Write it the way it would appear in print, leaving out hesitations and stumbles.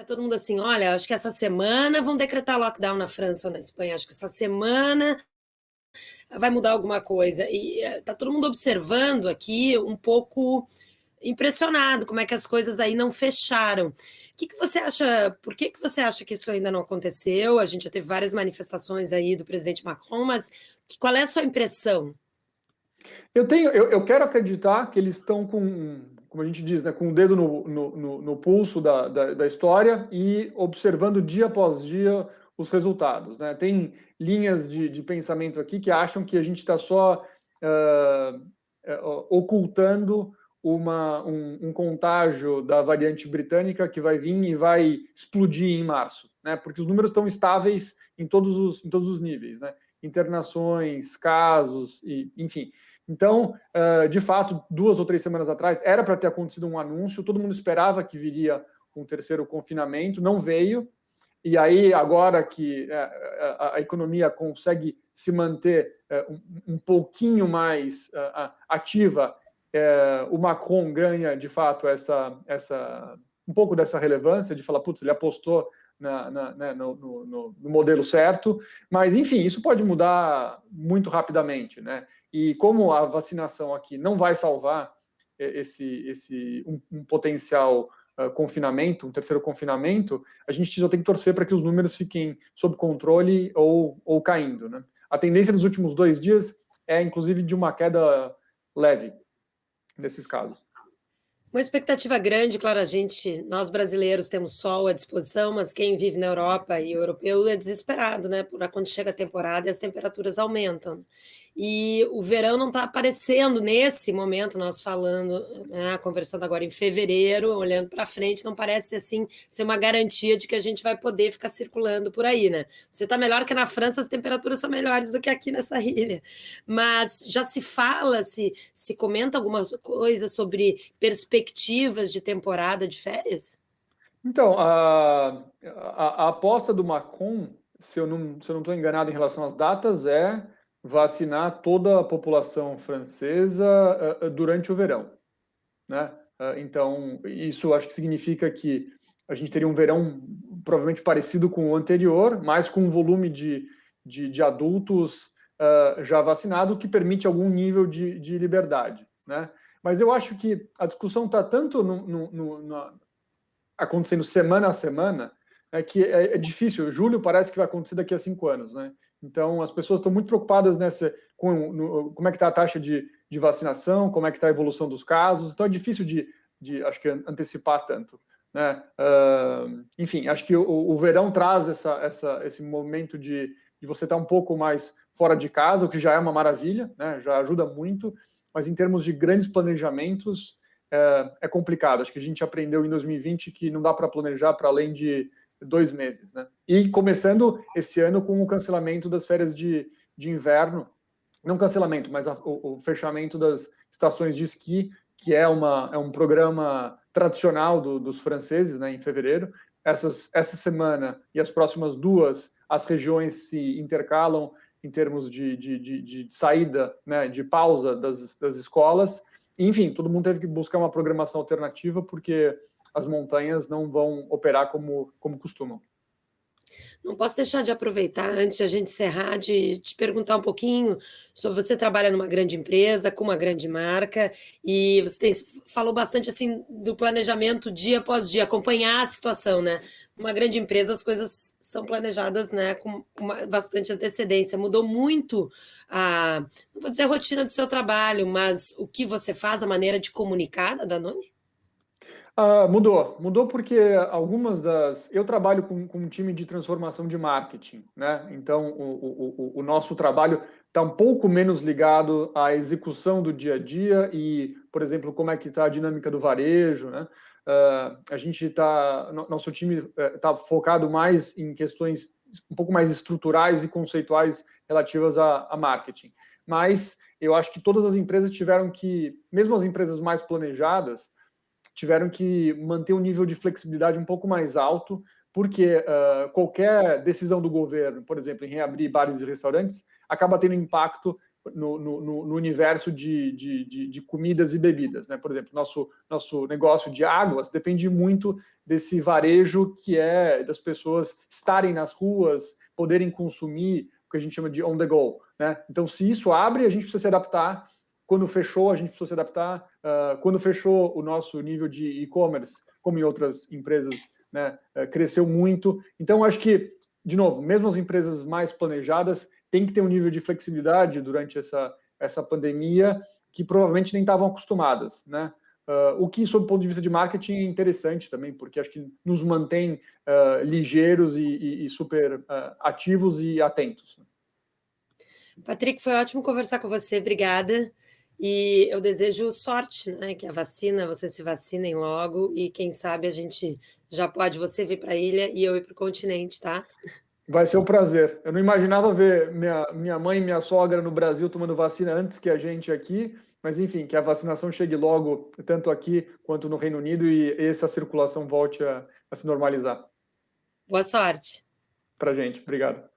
Tá todo mundo assim: "Olha, acho que essa semana vão decretar lockdown na França ou na Espanha, acho que essa semana vai mudar alguma coisa". E, tá todo mundo observando aqui, um pouco impressionado como é que as coisas aí não fecharam. Que você acha, por que você acha que isso ainda não aconteceu? A gente já teve várias manifestações aí do presidente Macron, mas qual é a sua impressão? Eu quero acreditar que eles estão com, como a gente diz, né, com o dedo no pulso da história e observando dia após dia os resultados, né? Tem linhas de pensamento aqui que acham que a gente está só ah, ocultando um contágio da variante britânica que vai vir e vai explodir em março, né? Porque os números estão estáveis em todos os níveis, né? Internações, casos, enfim. Então, de fato, 2 ou 3 semanas atrás, era para ter acontecido um anúncio, todo mundo esperava que viria um terceiro confinamento, não veio, e aí, agora que a economia consegue se manter um pouquinho mais ativa, o Macron ganha, de fato, um pouco dessa relevância de falar, putz, ele apostou né, no modelo certo, mas, enfim, isso pode mudar muito rapidamente, né? E como a vacinação aqui não vai salvar um potencial confinamento, um terceiro confinamento, a gente só tem que torcer para que os números fiquem sob controle ou caindo, né? A tendência nos últimos 2 dias é, inclusive, de uma queda leve nesses casos. Uma expectativa grande, claro, nós brasileiros temos sol à disposição, mas quem vive na Europa e o europeu é desesperado, né, por quando chega a temporada e as temperaturas aumentam. E o verão não está aparecendo nesse momento, nós falando, né, conversando agora em fevereiro, olhando para frente, não parece assim ser uma garantia de que a gente vai poder ficar circulando por aí, né? Você está melhor que na França, as temperaturas são melhores do que aqui nessa ilha. Mas já se fala, se comenta alguma coisa sobre perspectivas de temporada de férias? Então, a aposta do Macron, se eu não estou enganado em relação às datas, é vacinar toda a população francesa durante o verão, né? Então, isso acho que significa que a gente teria um verão provavelmente parecido com o anterior, mas com um volume de adultos já vacinados, que permite algum nível de liberdade, né? Mas eu acho que a discussão está tanto acontecendo semana a semana, que é difícil. Julho parece que vai acontecer daqui a 5 anos, né? Então, as pessoas estão muito preocupadas como é que está a taxa de vacinação, como é que está a evolução dos casos. Então, é difícil acho que, antecipar tanto, né? Enfim, acho que o verão traz esse momento de você estar um pouco mais fora de casa, o que já é uma maravilha, né? Já ajuda muito, mas em termos de grandes planejamentos, é complicado. Acho que a gente aprendeu em 2020 que não dá para planejar para além de 2 meses, né? E começando esse ano com o cancelamento das férias de inverno, não cancelamento, mas o fechamento das estações de esqui, que é um programa tradicional dos franceses, né, em fevereiro. Essa semana e as próximas duas, as regiões se intercalam em termos de saída, né, de pausa das escolas. Enfim, todo mundo teve que buscar uma programação alternativa, porque as montanhas não vão operar como costumam. Não posso deixar de aproveitar, antes de a gente encerrar, de te perguntar um pouquinho sobre você trabalha numa grande empresa, com uma grande marca, e falou bastante assim do planejamento dia após dia, acompanhar a situação, né? Numa grande empresa as coisas são planejadas, né, com bastante antecedência. Mudou muito não vou dizer a rotina do seu trabalho, mas o que você faz, a maneira de comunicar da Danone? Mudou porque eu trabalho com um time de transformação de marketing, né? Então, o nosso trabalho está um pouco menos ligado à execução do dia a dia e, por exemplo, como é que está a dinâmica do varejo, né? Nosso time está focado mais em questões um pouco mais estruturais e conceituais relativas a marketing. Mas eu acho que todas as empresas tiveram que, mesmo as empresas mais planejadas, tiveram que manter um nível de flexibilidade um pouco mais alto, porque qualquer decisão do governo, por exemplo, em reabrir bares e restaurantes, acaba tendo impacto no universo de comidas e bebidas, né? Por exemplo, nosso negócio de águas depende muito desse varejo que é das pessoas estarem nas ruas, poderem consumir o que a gente chama de on the go, né? Então, se isso abre, a gente precisa se adaptar. Quando fechou, a gente precisou se adaptar. Quando fechou, o nosso nível de e-commerce, como em outras empresas, né, cresceu muito. Então, acho que, de novo, mesmo as empresas mais planejadas têm que ter um nível de flexibilidade durante essa pandemia que provavelmente nem estavam acostumadas, né? O que, sob o ponto de vista de marketing, é interessante também, porque acho que nos mantém ligeiros e super ativos e atentos. Patrick, foi ótimo conversar com você, obrigada. E eu desejo sorte, né? Que a vacina, você se vacinem logo e quem sabe a gente já pode você vir para a ilha e eu ir para o continente, tá? Vai ser um prazer. Eu não imaginava ver minha mãe e minha sogra no Brasil tomando vacina antes que a gente aqui, mas enfim, que a vacinação chegue logo, tanto aqui quanto no Reino Unido, e essa circulação volte a se normalizar. Boa sorte. Para a gente. Obrigado.